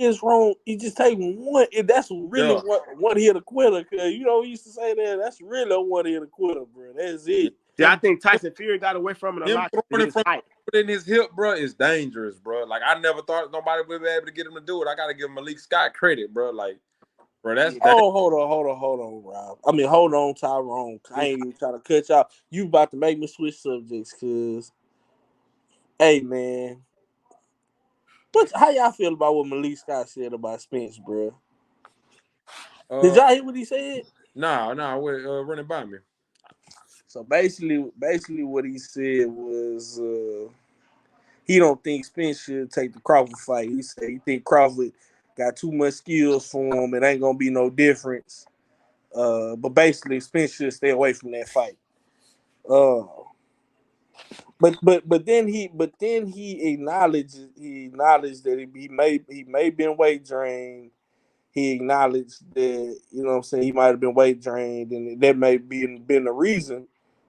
is wrong. You just take one. That's really one hit a quitter. Cause we used to say that. That's really a one hit a quitter, bro. That's it. Yeah, I think Tyson Fury got away from it a lot. Throwing it from in his hip, bro, is dangerous, bro. Like I never thought nobody would be able to get him to do it. I gotta give Malik Scott credit, bro. Like, bro, that's hold on, Rob. I mean, hold on, Tyrone. I ain't even trying to cut y'all. You about to make me switch subjects, cause, hey, man, how y'all feel about what Malik Scott said about Spence, bro? Did y'all hear what he said? No, run it by me. So basically, what he said was he don't think Spence should take the Crawford fight. He said he think Crawford got too much skills for him. It ain't gonna be no difference. But basically, Spence should stay away from that fight. But then he acknowledged that he may been weight drained. He acknowledged that he might have been weight drained, and that may been the reason.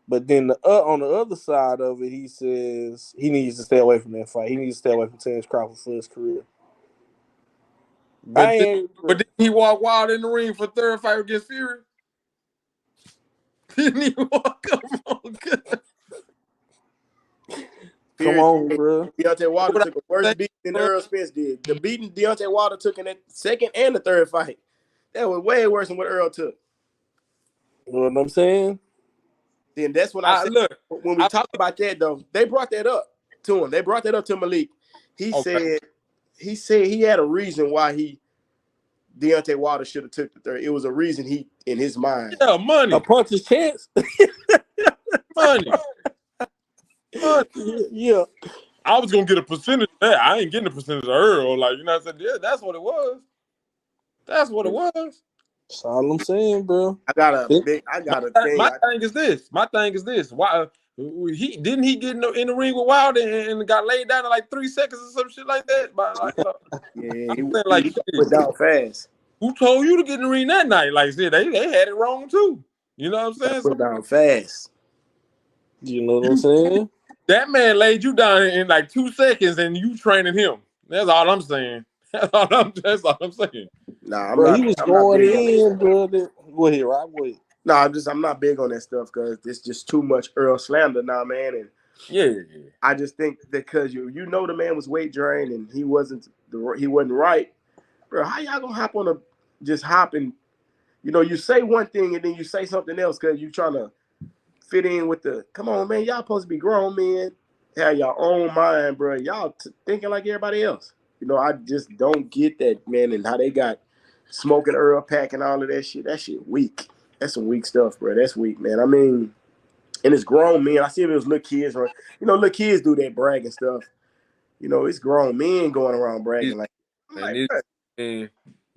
But then on the other side of it, he says he needs to stay away from that fight. He needs to stay away from Terence Crawford for his career. But didn't he walk wild in the ring for third fight against Fury? Didn't he walk? Come on, bro. Deontay Wilder took a worse beating than Earl Spence did. The beating Deontay Wilder took in that second and the third fight, that was way worse than what Earl took. You know what I'm saying? Then that's when I said, look, when we talked about that, though, they brought that up to him. They brought that up to Malik. He said he had a reason why Deontay Wilder should have took the third. It was a reason in his mind. Yeah, money. A punch his chance. Money. Yeah. I was gonna get a percentage of that. I ain't getting a percentage of Earl. Like, you know what I'm saying? Yeah, that's what it was. That's what it was. That's all I'm saying, bro. My thing is this. Why he get in the ring with Wilder and got laid down in like 3 seconds or some shit like that? Yeah, he went down fast. Who told you to get in the ring that night? Like I said, they had it wrong too. You know what I'm saying? Went down fast. You know what I'm saying? That man laid you down in like 2 seconds and you training him. That's all I'm saying. That's all I'm saying. Nah, he was going in, bro. Go ahead, Rob. Go ahead. No, I'm not big on that stuff because it's just too much Earl slander now, man. And yeah, I just think because the man was weight drained and he wasn't right, bro. How y'all gonna hop and you say one thing and then you say something else because you trying to fit in with come on, man. Y'all supposed to be grown men, have your own mind, bro. Y'all thinking like everybody else. I just don't get that, man, and how they got smoking Earl pack and all of that shit. That shit weak. That's some weak stuff, bro. That's weak, man. I mean, and it's grown men. I see if it was little kids, or little kids do that bragging stuff. It's grown men going around bragging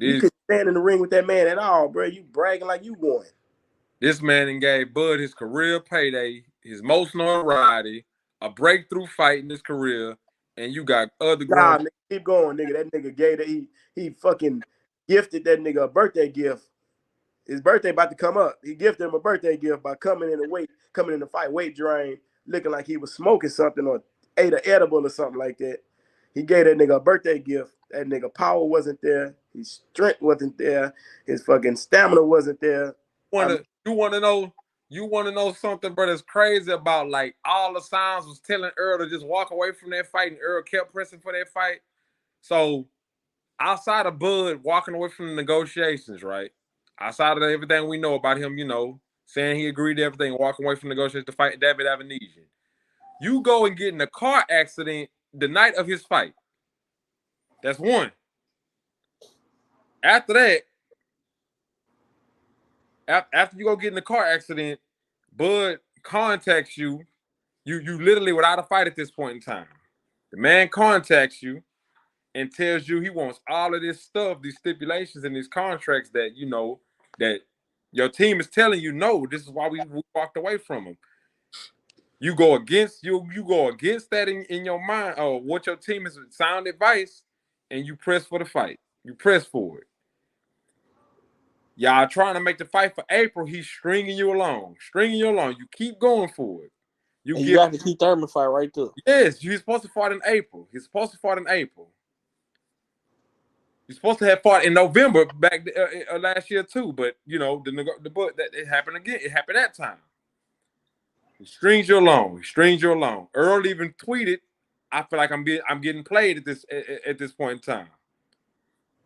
you could stand in the ring with that man at all, bro. You bragging like you won. This man gave Bud his career payday, his most notoriety, a breakthrough fight in his career, and you got other grown. Nigga, keep going, nigga. That nigga gave that he fucking gifted that nigga a birthday gift. His birthday about to come up. He gifted him a birthday gift by coming in the fight, weight drained, looking like he was smoking something or ate an edible or something like that. He gave that nigga a birthday gift. That nigga power wasn't there. His strength wasn't there. His fucking stamina wasn't there. You want to know something, bro, that's crazy about, like, all the signs was telling Earl to just walk away from that fight, and Earl kept pressing for that fight. So outside of Bud walking away from the negotiations, right? Outside of everything we know about him, saying he agreed to everything, walking away from negotiations to fight David Avenesian. You go and get in a car accident the night of his fight. That's one. After that, after you go get in the car accident, Bud contacts you. You literally without a fight at this point in time. The man contacts you and tells you he wants all of this stuff, these stipulations and these contracts that that your team is telling you no. This is why we walked away from him. You go against that in your mind, or what your team is sound advice, and you press for the fight. You press for it. Y'all trying to make the fight for April. He's stringing you along. You keep going for it. You got the Keith Thurman fight right there. Yes, he's supposed to fight in April. You're supposed to have fought in November back last year too, but you know but that it happened again. It happened that time. He strings you along. He strings you along. Earl even tweeted, "I feel like I'm getting played at this point in time."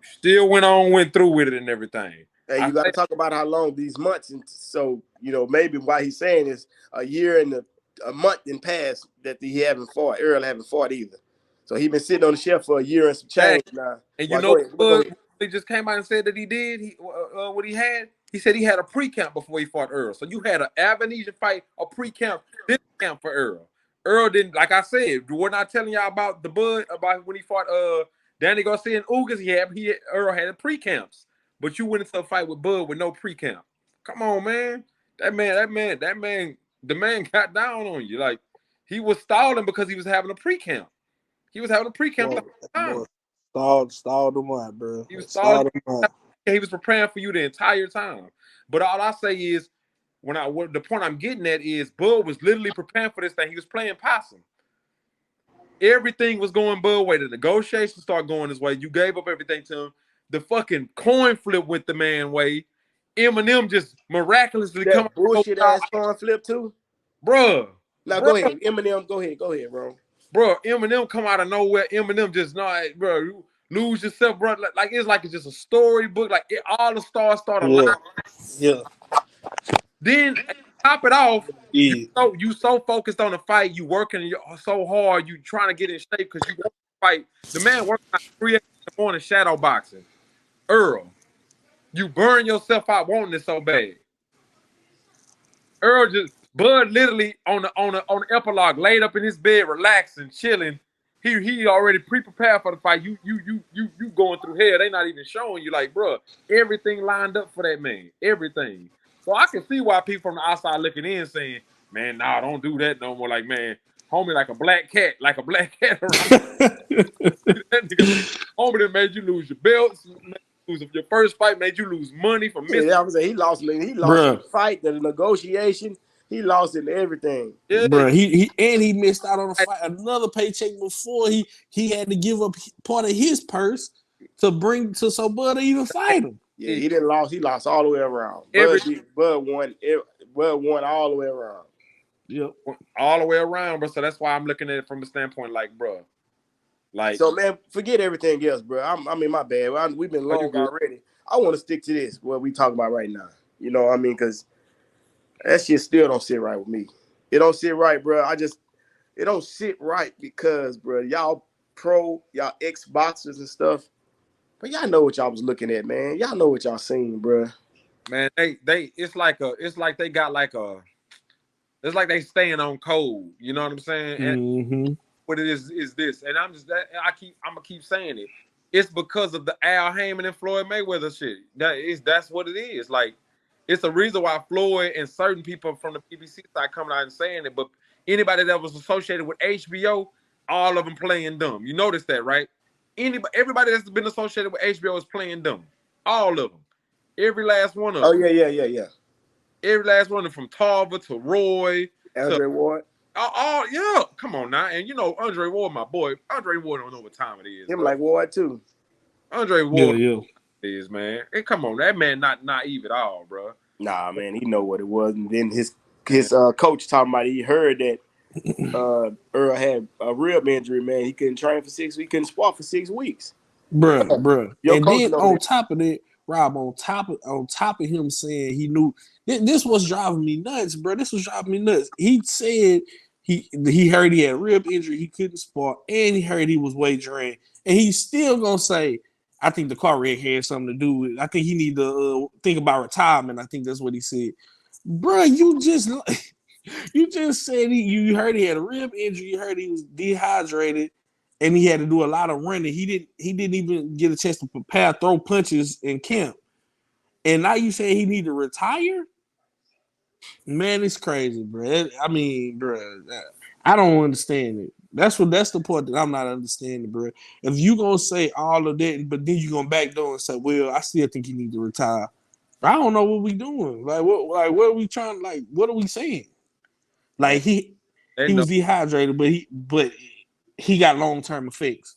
Still went through with it and everything. Hey, you got to talk about how long these months, and so maybe why he's saying is a year and a month in past that he haven't fought. Earl haven't fought either, so he been sitting on the shelf for a year and some change now. And well, go ahead. He just came out and said that he did. What he had. He said he had a pre-camp before he fought Earl. So you had an Avenesian fight, a pre-camp, this camp for Earl. Earl didn't, like I said, we're not telling y'all about the Bud about when he fought Danny Garcia and Ugas. Earl had pre-camps. But you went into a fight with Bud with no pre-camp. Come on, man. The man got down on you. Like, he was stalling because he was having a pre-camp. He was having a pre-camp. Stalled him out, bro. He was stalled him out. He was preparing for you the entire time. But all I say is, the point I'm getting at is Bud was literally preparing for this thing. He was playing possum. Everything was going Bud way. The negotiations started going his way. You gave up everything to him. The fucking coin flip with the man way. Eminem just miraculously come up bullshit ass coin flip too, bruh. Now go ahead, Eminem. Go ahead, bro. Bro, Eminem come out of nowhere. Eminem just bro. You lose yourself, bro. Like it's just a storybook. Like all the stars start aligning. Yeah. Then top it off. Yeah. You so focused on the fight. You working so hard. You trying to get in shape because you want to fight. The man working at 3 a.m. in the morning shadow boxing. Earl, you burn yourself out wanting it so bad. Bud literally on the epilogue, laid up in his bed, relaxing, chilling. He already pre-prepared for the fight. You going through hell. They not even showing you, like, bro, everything lined up for that man. Everything. So I can see why people from the outside looking in saying, man, nah, don't do that no more. Like, man, homie, like a black cat around. That nigga, homie that made you lose your belts. Your first fight made you lose money for missing. Yeah, I was saying he lost the fight, the negotiation. He lost in everything. Yeah. Bro, he missed out on a fight, another paycheck before he had to give up part of his purse so Bud to even fight him. Yeah, he didn't lose. He lost all the way around. Bud won all the way around. Yep, all the way around, bro. So that's why I'm looking at it from the standpoint, like, bro. Like, so, man, forget everything else, bro. I mean, my bad. We've been long already. I want to stick to this, what we talking about right now. You know what I mean? Because that shit still don't sit right with me. It don't sit right, bro. It don't sit right because, bro, y'all ex-boxers and stuff, but y'all know what y'all was looking at, man. Y'all know what y'all seen, bro. Man, it's like they staying on code. You know what I'm saying? And what it is this, and I'm gonna keep saying it. It's because of the Al Heyman and Floyd Mayweather shit. That's what it is. Like, it's the reason why Floyd and certain people from the BBC side coming out and saying it. But anybody that was associated with HBO, all of them playing dumb. You notice that, right? Everybody that's been associated with HBO is playing dumb. All of them. Every last one of them. Oh yeah. Every last one of them, from Tarver to Roy, Andre Ward. Oh yeah, come on now, and Andre Ward, my boy. Andre Ward don't know what time it is. Him like Ward too. Andre Ward is, man. And come on, that man not naive at all, bro. Nah, man, he know what it was. And then his coach talking about he heard that Earl had a rib injury, man. He couldn't train for 6 weeks. He couldn't spar for 6 weeks. Bruh. And then on top of it, Rob, on top of him saying he knew, this was driving me nuts, bro. This was driving me nuts. He said he heard he had a rib injury, he couldn't spar, and he heard he was wagering, and he's still gonna say, I think the car wreck had something to do with it. I think he need to think about retirement. I think that's what he said. Bro, you just said you heard he had a rib injury, you heard he was dehydrated, and he had to do a lot of running. He didn't even get a chance to prepare, throw punches in camp. And now you say he need to retire? Man, it's crazy, bro. I mean, bro, I don't understand it. That's the part that I'm not understanding, bro. If you gonna say all of that, but then you gonna backdoor and say, well, I still think he need to retire. I don't know what we doing. What are we trying? Like, what are we saying? Like he was dehydrated, but he got long-term effects.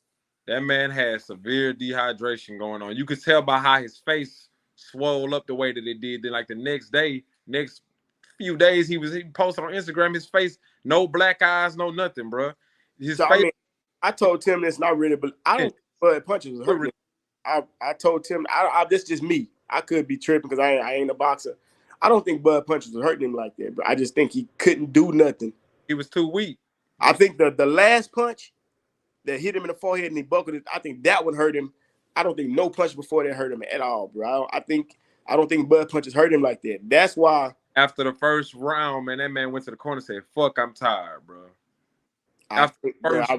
That man had severe dehydration going on. You could tell by how his face swelled up the way that it did. Then, like the next few days, he posted on Instagram his face, no black eyes, no nothing, bro. His So I face. mean, I told Tim this not really, but I don't think Bud punches was hurting him. I told Tim, this is just me. I could be tripping because I ain't a boxer. I don't think Bud punches was hurting him like that, but I just think he couldn't do nothing. He was too weak. I think the last punch that hit him in the forehead and he buckled it, I think that one hurt him. I don't think no punch before that hurt him at all, bro. I don't think Bud punches hurt him like that. That's why after the first round, man, that man went to the corner and said, "Fuck, I'm tired, bro." I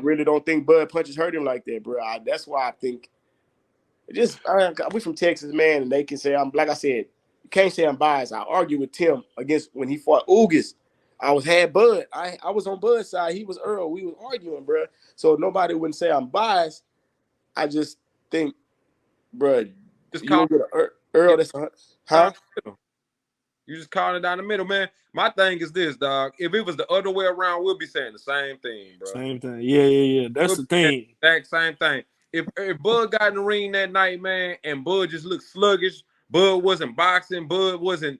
really don't think Bud punches hurt him like that, bro. That's why I think we from Texas, man, and they can say I'm like I said, you can't say I'm biased. I argue with Tim against when he fought Ugas. I had Bud. I was on Bud's side. He was Earl. We was arguing, bro. So nobody wouldn't say I'm biased. I just think, bro, just you don't get an Earl. That's huh? You just calling it down the middle, man. My thing is this, dog. If it was the other way around, we'll be saying the same thing, bro. Same thing. Yeah. That's the thing. Exact same thing. If Bud got in the ring that night, man, and Bud just looked sluggish, Bud wasn't boxing, Bud wasn't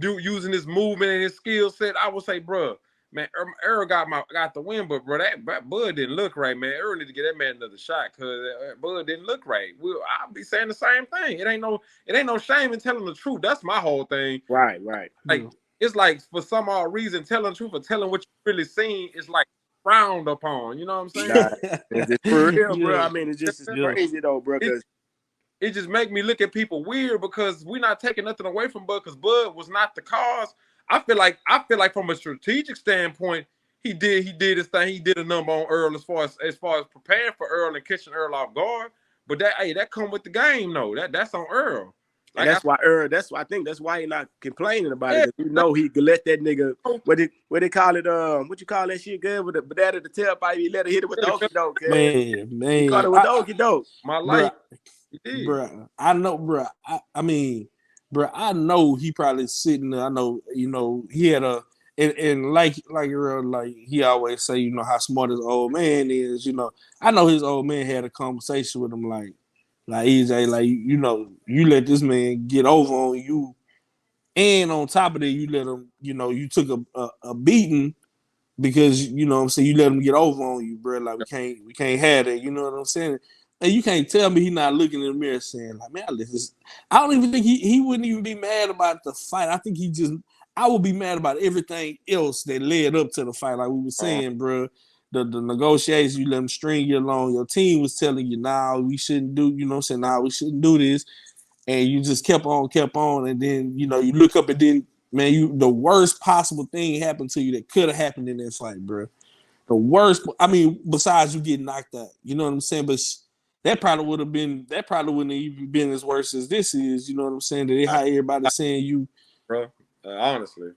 using his movement and his skill set, I would say, bro, man, Earl got the win, but bro, that Bud didn't look right, man. Earl need to get that man another shot because Bud didn't look right. I'll be saying the same thing. It ain't no shame in telling the truth. That's my whole thing. Right. Like it's like for some odd reason, telling the truth or telling what you really seen is like frowned upon. You know what I'm saying? Nah, it's for real, bro. I mean, it's crazy though, bro. It just make me look at people weird because we're not taking nothing away from Bud because Bud was not the cause. I feel like from a strategic standpoint, he did his thing. He did a number on Earl as far as preparing for Earl and catching Earl off guard. But that come with the game, though. That's on Earl. Like, I think that's why he's not complaining about it. You know he could let that nigga what they call it, what you call that shit good with the banana the tailpipe, he let her hit it with the okey doke. Man. He caught it with the okey doke. My life. Bruh, I know, bruh. I mean, bruh, I know he probably sitting there. I know, he had and like he always say, how smart his old man is. I know his old man had a conversation with him like EJ, like you let this man get over on you, and on top of that, you let him, you took a beating because what I'm saying, you let him get over on you, bro. Like we can't have that. You know what I'm saying? And you can't tell me he's not looking in the mirror saying, like, man, I don't even think he wouldn't even be mad about the fight. I think I would be mad about everything else that led up to the fight. Like we were saying, bro, the negotiations, you let them string you along. Your team was telling you, nah, we shouldn't do, nah, we shouldn't do this. And you just kept on. And then, you look up and then, man, the worst possible thing happened to you that could have happened in that fight, bro. The worst, I mean, besides you getting knocked out. You know what I'm saying? But that probably wouldn't have even been as worse as this is. You know what I'm saying? That how everybody saying you, bro. Honestly,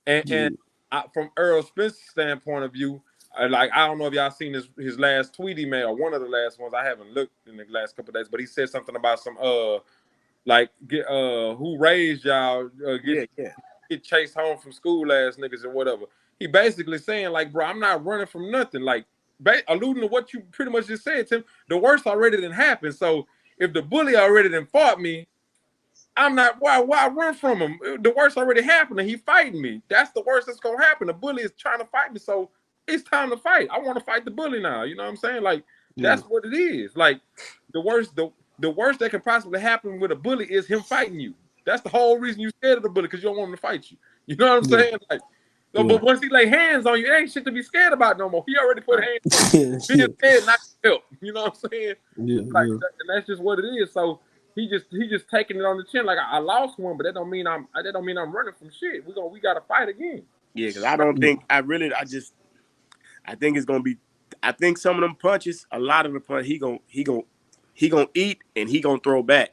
and from Earl Spence's standpoint of view, I don't know if y'all seen his last tweet he made or one of the last ones. I haven't looked in the last couple of days, but he said something about some who raised y'all get chased home from school ass niggas or whatever. He basically saying like, bro, I'm not running from nothing. Like, alluding to what you pretty much just said, Tim. The worst already done happened. So if the bully already done fought me, I'm not. Why run from him? The worst already happened, and he fighting me. That's the worst that's gonna happen. The bully is trying to fight me, so it's time to fight. I want to fight the bully now. You know what I'm saying? Like that's what it is. Like the worst that can possibly happen with a bully is him fighting you. That's the whole reason you're scared of the bully because you don't want him to fight you. You know what I'm saying? Like. But once he lay hands on you, it ain't shit to be scared about no more. He already put hands on you. Being scared, not help. You know what I'm saying? And that's just what it is. So he just taking it on the chin. Like I lost one, but that don't mean I'm running from shit. We gotta fight again. Yeah, because I don't think I think it's gonna be. I think some of them punches, a lot of the punches, he gonna eat and he gonna throw back.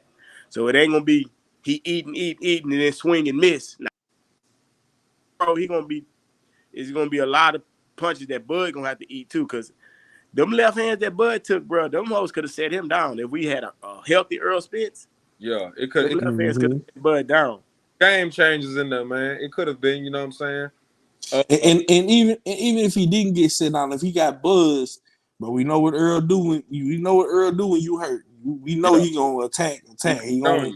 So it ain't gonna be he eat and then swing and miss. Bro, it's gonna be a lot of punches that Bud gonna have to eat too, cause them left hands that Bud took, bro, them hoes could have set him down if we had a healthy Earl Spence. Yeah, it could. Left hands could have set Bud down. Game changes in there, man. It could have been, you know what I'm saying? And even if he didn't get set down, if he got buzzed, But we know what Earl do when you hurt. We know he gonna attack. He gonna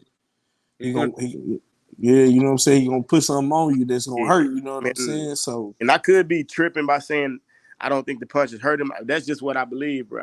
yeah, you know what I'm saying? He gonna put something on you that's gonna hurt. You know what I'm saying? So, and I could be tripping by saying I don't think the punches hurt him. That's just what I believe, bro.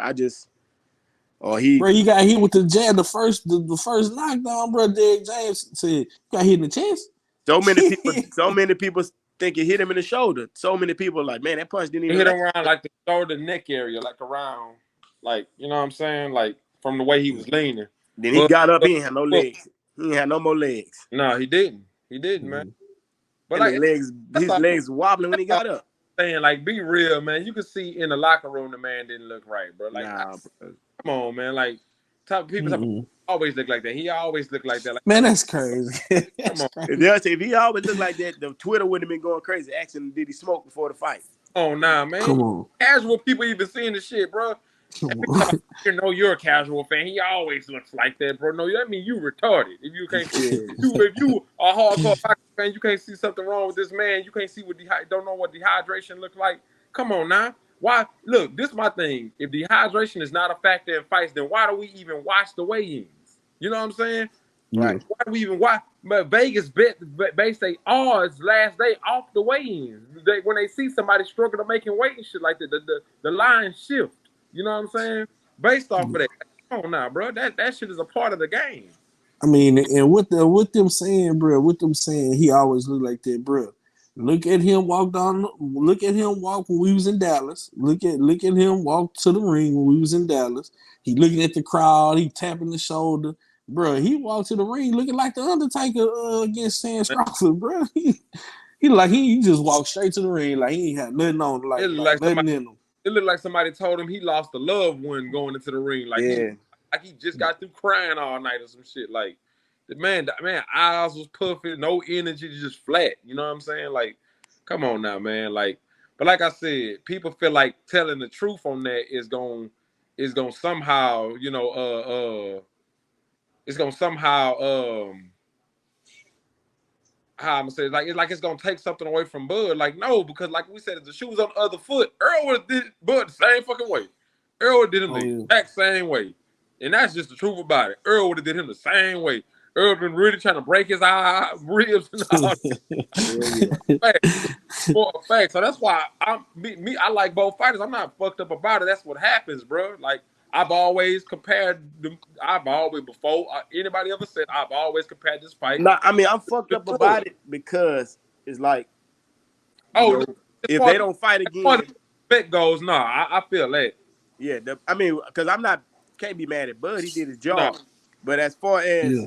bro, you got hit with the jab. The first knockdown, bro. Derek James said you got hit in the chest. So many people think it hit him in the shoulder. So many people are like, man, that punch didn't even hit him around like the shoulder, neck area, like around, like you know what I'm saying, like from the way he was leaning. Then he got up. He ain't had no legs. He ain't had no more legs. No, he didn't. He didn't, man. But like his legs wobbling when he got up. Saying like, be real, man. You can see in the locker room the man didn't look right, bro. Like, bro. Come on, man. Like, people always look like that. He always looked like that. Like, man, that's crazy. Come on. If he always looked like that, the Twitter wouldn't have been going crazy. Asking, did he smoke before the fight? Oh, nah, man. Come on. Casual people even seeing the shit, bro. You know you're a casual fan. He always looks like that, bro. No, that mean you retarded. If you can't see, if you a hardcore fan, you can't see something wrong with this man. You can't see don't know what dehydration looks like. Come on now. Why? Look, this is my thing. If dehydration is not a factor in fights, then why do we even watch the weigh-ins? You know what I'm saying? Right. Why do we even watch? But Vegas base their odds last day off the weigh-ins. When they see somebody struggling to making weight and shit like that, the line shift. You know what I'm saying? Based off of that. Come on now, bro. That shit is a part of the game. I mean, and with them saying, bro, he always looked like that, bro. Look at him walk when we was in Dallas. Look at him walk to the ring when we was in Dallas. He looking at the crowd. He tapping the shoulder. Bro, he walked to the ring looking like the Undertaker against Spence Crawford, bro. He just walked straight to the ring like he ain't had nothing on, like nothing in him. It looked like somebody told him he lost a loved one going into the ring. Like, he just got through crying all night or some shit. Like, the man, eyes was puffy, no energy, just flat. You know what I'm saying? Like, come on now, man. Like, but like I said, people feel like telling the truth on that is gonna somehow, you know, it's gonna somehow how I'm gonna say it, like it's gonna take something away from Bud. Like, no, because like we said, if the shoe was on the other foot, Earl would have did Bud the same fucking way. Earl did him the exact same way. And that's just the truth about it. Earl would have did him the same way. Earl been really trying to break his ribs and all that. For a fact. So that's why I like both fighters. I'm not fucked up about it. That's what happens, bro. Like, I've always compared them. Before anybody ever said, I've always compared this fight. No, I mean, I'm fucked up about it because it's like, if they don't fight again, bet goes, I feel that. Yeah, I mean, because can't be mad at Bud. He did his job. No. But as far as,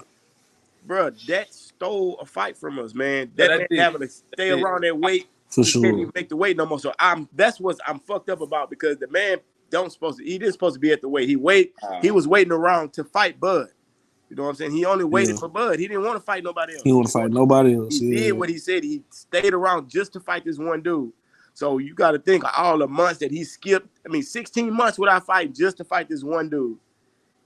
bro, that stole a fight from us, man. That man having to stay around that weight, he can't even make the weight no more. So that's what I'm fucked up about, because the man he didn't supposed to be at the weight. He was waiting around to fight Bud. You know what I'm saying? He only waited for Bud. He didn't want to fight nobody else. He didn't want to fight nobody else. He did what he said. He stayed around just to fight this one dude. So you got to think of all the months that he skipped. I mean, 16 months without fighting just to fight this one dude.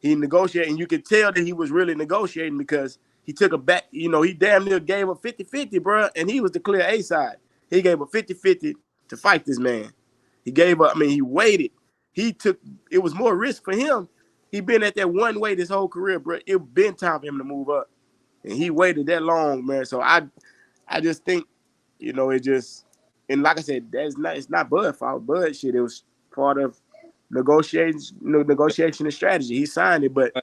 He negotiated, and you could tell that he was really negotiating, because he took a back. You know, he damn near gave up 50-50, bro, and he was the clear A side. He gave up 50-50 to fight this man. He gave up. I mean, he waited. It was more risk for him. He been at that one weight his whole career, bro. It been time for him to move up, and he waited that long, man. So I just think, you know, it just, and like I said, it's not Bud's fault. Bud shit. It was part of negotiation and strategy. He signed it, but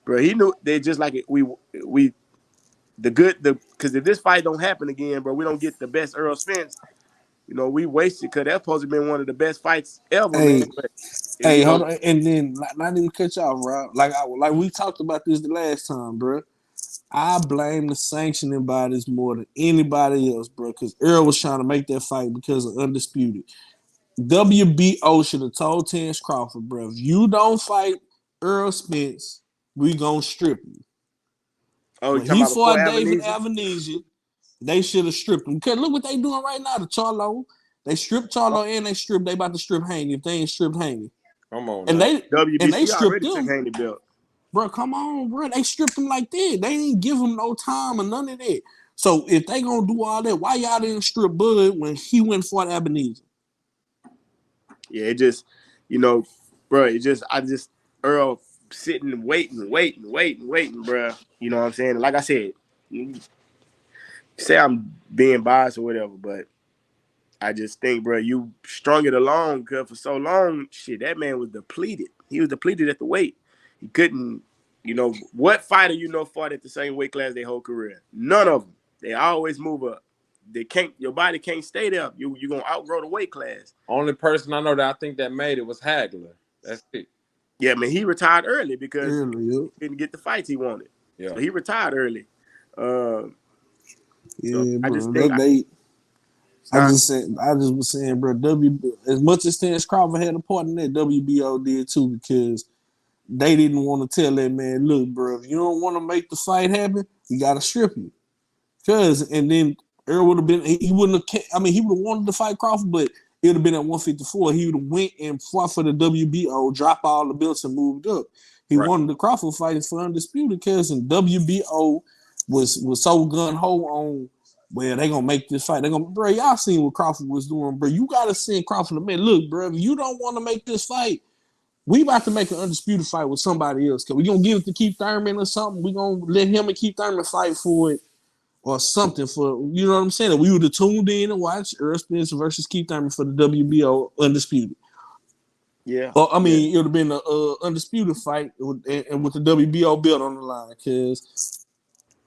bro, he knew they just like it. Because if this fight don't happen again, bro, we don't get the best Earl Spence. You know, we wasted, because that's supposed to be one of the best fights ever, man. But, hold on, and then not even cut you off, Rob. Like we talked about this the last time, bro. I blame the sanctioning bodies more than anybody else, bro, because Earl was trying to make that fight because of Undisputed. WBO should have told Terence Crawford, bro, if you don't fight Earl Spence, we gonna strip you. When he fought David Avenesian, they should have stripped him. Because look what they doing right now to Charlo. They stripped Charlo and they about to strip Haney if they ain't stripped Haney. Come on. And they stripped him. Haney belt. Bro, come on, bro. They stripped him like that. They didn't give him no time or none of that. So if they gonna do all that, why y'all didn't strip Bud when he went for Abenezi? Yeah, it just, you know, bro. I just Earl sitting, waiting, bro. You know what I'm saying? Like I said, say I'm being biased or whatever, but I just think, bro, you strung it along because for so long, shit, that man was depleted. He was depleted at the weight. He couldn't, what fighter fought at the same weight class their whole career? None of them. They always move up. Your body can't stay there. You're gonna outgrow the weight class. Only person I know that I think that made it was Hagler. That's it. Yeah, man, he retired early because he didn't get the fights he wanted. Yeah. So he retired early. I just think I just was saying, bro, as much as Spence Crawford had a part in that, WBO did too, because they didn't want to tell that man, look, bro, if you don't want to make the fight happen, we gotta strip you. And then Earl would have been, he wouldn't have, he would have wanted to fight Crawford, but it would have been at 154. He would have went and fought for the WBO, drop all the belts and moved up. He wanted the Crawford fight for undisputed, because in WBO was so gun-ho on, well, they gonna make this fight. They gonna, bro, y'all seen what Crawford was doing, bro. You gotta send Crawford, man, look, bro, if you don't want to make this fight, we about to make an undisputed fight with somebody else. Cause we gonna give it to Keith Thurman or something. We gonna let him and Keith Thurman fight for it or something for, you know what I'm saying? We would have tuned in and watched Earl Spence versus Keith Thurman for the WBO undisputed. Yeah. Or, it would have been an undisputed fight with the WBO belt on the line. Cause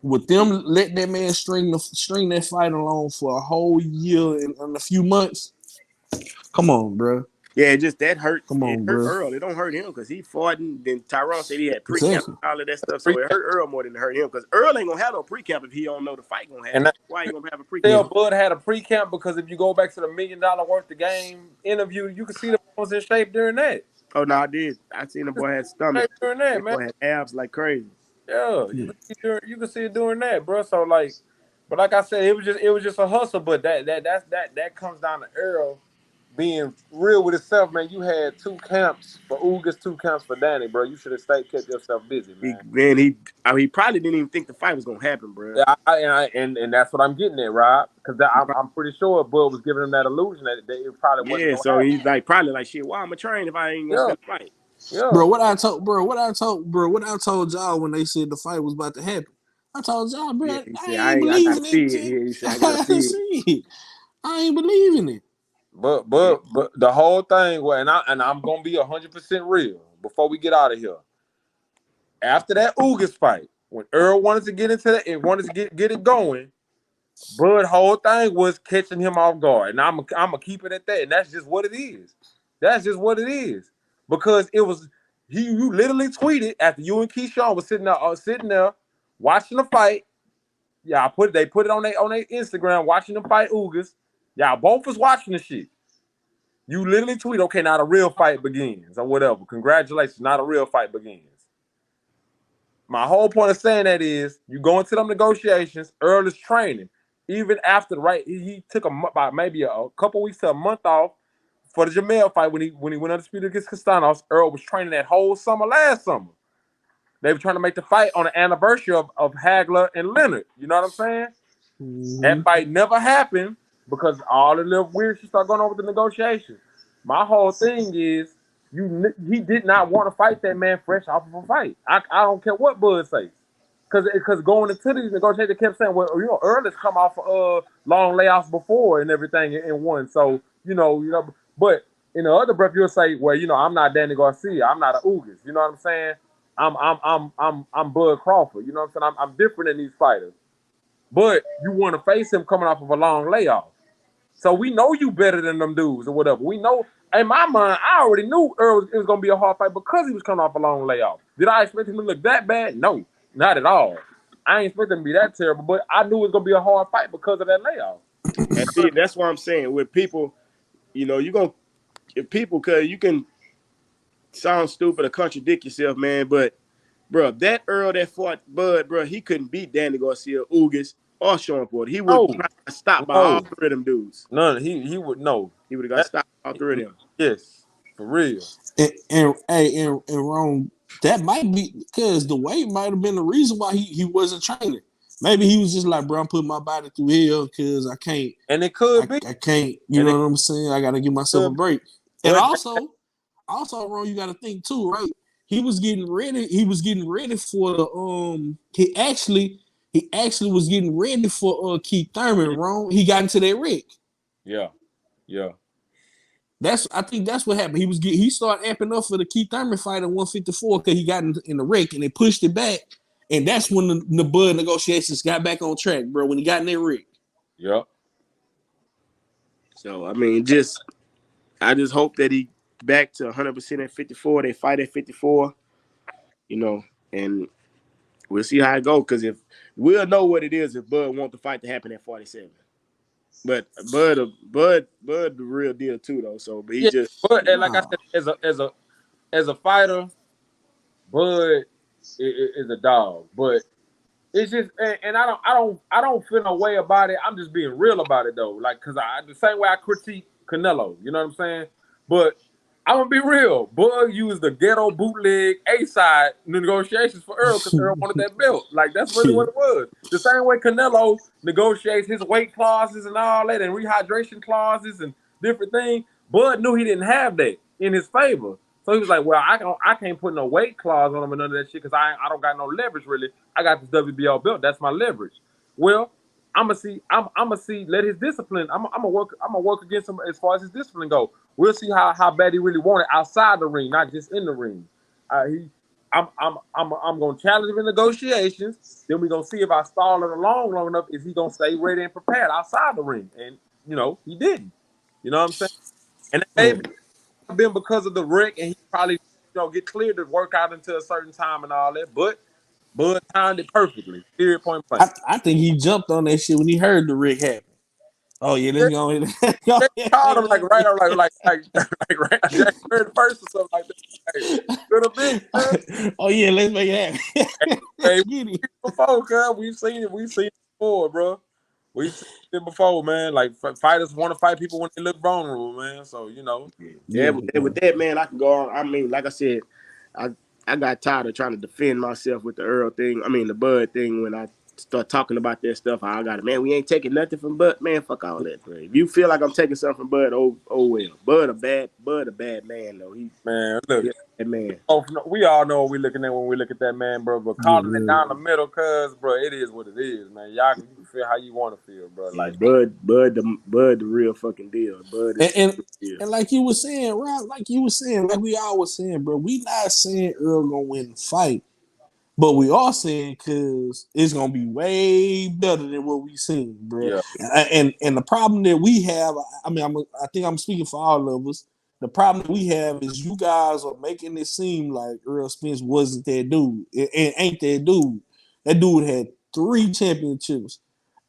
with them letting that man string that fight along for a whole year and a few months, come on, bro. Yeah, just that hurt. Come on, hurt bro. Earl. It don't hurt him because he fought, and then Tyrone said he had pre-camp and all of that stuff. So it hurt Earl more than it hurt him, because Earl ain't gonna have no pre-camp if he don't know the fight gonna happen. And why you gonna have a pre-camp? Bud had a pre-camp because if you go back to the $1 million worth of game interview, you can see the boy was in shape during that. Oh no, I did. I seen the boy had stomach during that, man. Boy had abs like crazy. Yeah, you can see it doing that, bro. So but like I said, it was just a hustle. But that comes down to Earl being real with himself, man. You had 2 camps for Ugas, 2 camps for Danny, bro. You should have kept yourself busy, man. He probably didn't even think the fight was gonna happen, bro. Yeah, and that's what I'm getting at, Rob. Because I'm pretty sure Bud was giving him that illusion that it probably wasn't. Yeah, so he's probably like, shit. Why am I train if I ain't gonna fight? Yeah. Bro, what I told y'all when they said the fight was about to happen. I told y'all, bro, I ain't believing it. He said, I gotta see it. I ain't believing it. But the whole thing, and I'm gonna be 100% real before we get out of here. After that Ugas fight, when Earl wanted to get into that and wanted to get it going, Bud whole thing was catching him off guard, and I'm gonna keep it at that, and that's just what it is. That's just what it is, because it was you literally tweeted after you and Keyshawn was sitting there watching the fight. Yeah, they put it on their Instagram watching them fight Ugas. Y'all both was watching the shit. You literally tweet, okay, now the real fight begins, or whatever. Congratulations, now the real fight begins. My whole point of saying that is, you go into them negotiations, Earl is training. Even after he took about maybe a couple weeks to a month off for the Jamel fight when he went undisputed against Castanos. Earl was training that whole summer last summer. They were trying to make the fight on the anniversary of Hagler and Leonard. You know what I'm saying? Mm-hmm. That fight never happened because all the little weird shit started going on with the negotiations. My whole thing is, he did not want to fight that man fresh off of a fight. I don't care what Bud says. Because going into these negotiations, they kept saying, well, Earl has come off long layoffs before and everything and won. So, but in the other breath, you'll say, well, I'm not Danny Garcia. I'm not a Ugas. You know what I'm saying? I'm Bud Crawford. You know what I'm saying? I'm different than these fighters. But you want to face him coming off of a long layoff. So we know you better than them dudes or whatever. We know, in my mind, I already knew Earl it was going to be a hard fight because he was coming off a long layoff. Did I expect him to look that bad? No, not at all. I ain't expect him to be that terrible, but I knew it was going to be a hard fight because of that layoff. And see, that's what I'm saying. With people, because you can sound stupid or contradict yourself, man, but, bro, that Earl that fought Bud, bro, he couldn't beat Danny Garcia, Ugas, or Sean Porter. He would have got stopped by all 3 of them dudes. None. He would know. He would have got stopped by all 3 of them. Yes, for real. And Ron, that might be because the weight might have been the reason why he wasn't training. Maybe he was just like, bro, I'm putting my body through hell because I can't. And it could be. I can't. You know what I'm saying? I got to give myself a break. And also, also, Ron, you got to think too, right? He was getting ready. He was getting ready for the He actually was getting ready for Keith Thurman. Ron. He got into that wreck. Yeah. I think that's what happened. He started amping up for the Keith Thurman fight at 154 because he got in the wreck and they pushed it back. And that's when the Bud negotiations got back on track, bro. When he got in that wreck. Yeah. So I mean, I just hope that he back to 100% at 54. They fight at 54, and we'll see how it goes. Because if we'll know what it is if Bud want the fight to happen at 47. But Bud, the real deal too, though. So, but he just. But like I said, as a fighter, Bud is a dog. But it's just, and I don't feel no way about it. I'm just being real about it though. Like, cause the same way I critique Canelo, you know what I'm saying? But I'm gonna be real. Bud used the ghetto bootleg A-side negotiations for Earl because Earl wanted that belt. Like, that's really what it was. The same way Canelo negotiates his weight clauses and all that, and rehydration clauses and different things. Bud knew he didn't have that in his favor. So he was like, well, I can't put no weight clause on him and none of that shit because I don't got no leverage really. I got this WBO belt. That's my leverage. Well, I'm gonna see. Let his discipline. I'm gonna work against him as far as his discipline go. We'll see how bad he really wanted outside the ring, not just in the ring. I'm gonna challenge him in negotiations. Then we're gonna see if I stall it along long enough. Is he gonna stay ready and prepared outside the ring? And he didn't. You know what I'm saying? And maybe been because of the wreck, and he probably get cleared to work out until a certain time and all that. But Bud timed it perfectly. Period. Point blank. I think he jumped on that shit when he heard the wreck happen. Oh yeah, let's go ahead. They called him like right on like right January 1st or something like that. Hey, could have been. Oh yeah, let's make it happen. Hey, before, cuz we've seen it before, bro. We've seen it before, man. Like fighters want to fight people when they look vulnerable, man. So With that, man, I can go on. I mean, like I said, I got tired of trying to defend myself with the Earl thing. I mean, the Bud thing when I start talking about that stuff. I got it, man. We ain't taking nothing from Bud, man. Fuck all that, bro. If you feel like I'm taking something from Bud, oh well. Bud a bad man though. Look, that man. Oh, we all know what we're looking at when we look at that man, bro. But calling it down the middle, cuz, bro, it is what it is, man. Y'all can feel how you want to feel, bro. Like Bud, the real fucking deal. Bud is and like you were saying, Rob, like we all was saying, bro. We not saying Earl gonna win the fight. But we are saying because it's gonna be way better than what we seen, bro. Yeah. And the problem that we have, I mean, I think I'm speaking for all of us. The problem that we have is you guys are making it seem like Earl Spence wasn't that dude. It ain't that dude. That dude had 3 championships,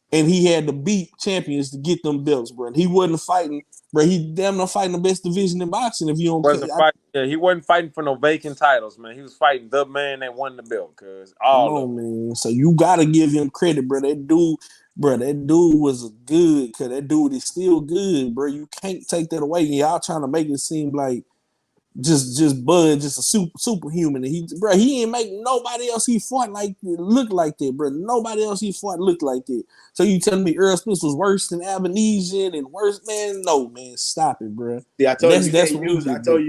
and he had to beat champions to get them belts, bro. And he wasn't fighting, bro. He damn near fighting the best division in boxing. If you don't, he wasn't fighting for no vacant titles, man. He was fighting the man that won the belt, cuz man. So you gotta give him credit, bro. That dude was good, cause that dude is still good, bro. You can't take that away. Y'all trying to make it seem like just Bud, just a superhuman. And he ain't make nobody else he fought like look like that, bro. Nobody else he fought looked like that. So you telling me Earl Spence was worse than Abenesian and worse, man? No, man, stop it, bro. See, I told you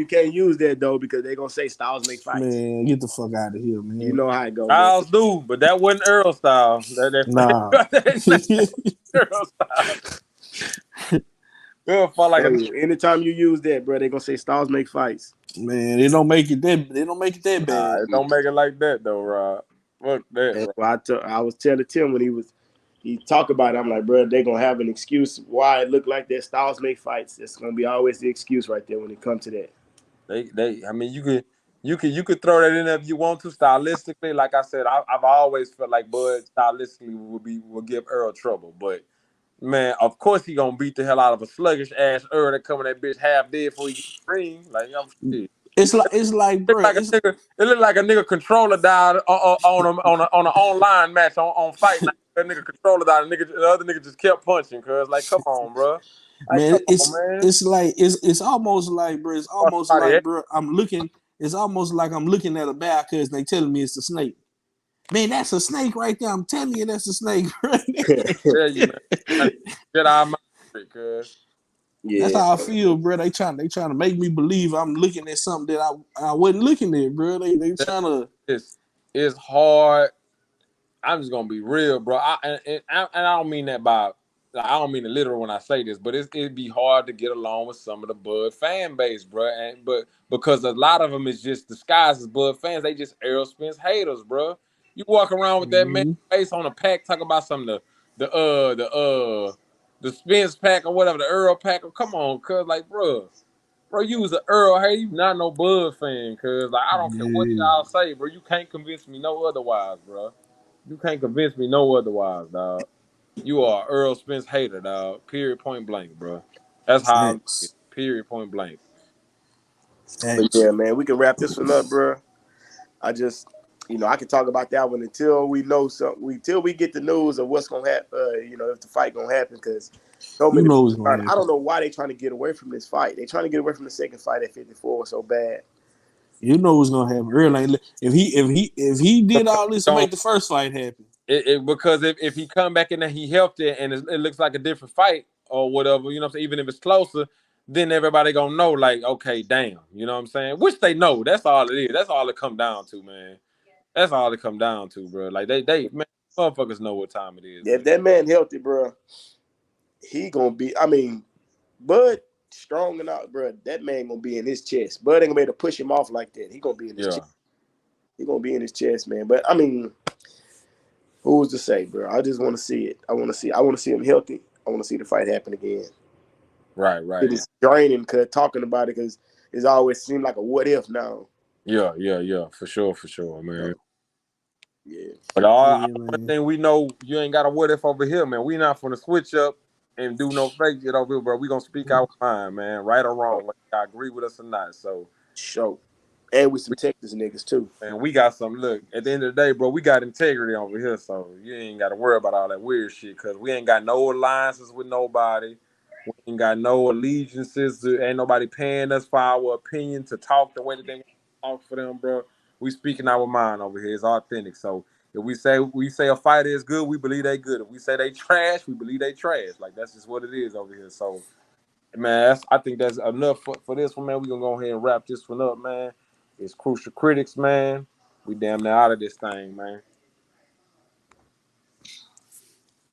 can't use that though because they gonna say styles make fights. Man, get the fuck out of here, man. You know how it goes. Styles do, but that wasn't Earl style. Nah. Earl style. Anytime you use that, bro, they gonna say styles make fights. Man, they don't make it that bad. It don't make it like that though, Rob. Fuck that. I was telling Tim when he talked about it, I'm like, bro, they gonna have an excuse why it look like that. Styles make fights. It's gonna be always the excuse right there when it comes to that. I mean, you could throw that in there if you want to stylistically. Like I said, I've always felt like Bud stylistically will give Earl trouble, but. Man, of course he gonna beat the hell out of a sluggish ass Earl that coming that bitch half dead before he get the ring. Like shit. It's like bro. It look like a nigga controller died on an online match on Fight Night. That nigga controller died. The other nigga just kept punching. Cause like, come on, bro. Man, it's almost like, bro. It's almost like, bro. It's almost like I'm looking at a bear because they telling me it's a snake. Man, that's a snake right there. I'm telling you, that's a snake right there. Yeah, you man. Get out of my shit, cuz. Yeah, That's how I feel, bro. They trying to make me believe I'm looking at something that I wasn't looking at, bro. They trying to. It's hard. I'm just gonna be real, bro. And I don't mean that by I don't mean it literal when I say this, but it'd be hard to get along with some of the Bud fan base, bro. But because a lot of them is just disguised as Bud fans, they just Errol Spence haters, bro. You walk around with that man face on a pack, talk about some of the Spence pack or whatever, the Earl pack. Come on, cuz like, bro, you was an Earl. Hey, you not no Bud fan, cuz like I don't care what Yeah, y'all say, bro. You can't convince me no otherwise, bro. You can't convince me no otherwise, dog. You are Earl Spence hater, dog. Period, point blank, bro. That's how I look at it. facts, Period, point blank. but facts. yeah, man, we can wrap this one up, bro. I just, I can talk about that one until we know something. Until we get the news of what's gonna happen. If the fight gonna happen, because so You many. know what's gonna I happen. don't know why they trying to get away from this fight. They trying to get away from the second fight at 54 so bad. You know what's gonna happen. Earl ain't if he did all this to make the first fight happen. Because if he come back in there, he helped it, and it looks like a different fight or whatever, you know what I'm saying? Even if it's closer, then everybody gonna know, like, okay, damn, you know what I'm saying? Which they know. That's all it is. That's all it come down to, man. That's all it come down to, bro. Like they man, motherfuckers know what time it is, Yeah, man. if that man healthy, bro, he gonna be. I mean, Bud strong enough, bro. That man gonna be in his chest. Bud ain't gonna be able to push him off like that. He gonna be in his chest. Yeah. He gonna be in his chest, man. But I mean, who's to say, bro? I just want to see it. I want to see. I want to see him healthy. I want to see the fight happen again. Right. It is draining because talking about it because it's always seemed like a what if now. Yeah. For sure, man. So, yeah. But Yeah, one man. thing we know, you ain't got a what if over here, man. We not gonna switch up and do no fake shit over here, bro. We gonna speak our mind, man, right or wrong, whether y'all agree with us or not. So, Show. And with some Texas niggas too. man, we got some. Look, at the end of the day, bro, we got integrity over here, so you ain't got to worry about all that weird shit, cause we ain't got no alliances with nobody. We ain't got no allegiances. Ain't nobody paying us for our opinion to talk the way that they want to talk for them, bro. We speaking our mind over here. It's authentic. So if we say a fighter is good, we believe they good. If we say they trash, we believe they trash. Like that's just what it is over here. So man, I think that's enough for this one, man. We gonna go ahead and wrap this one up, man. It's Crucial Critics, man. We damn near out of this thing, man.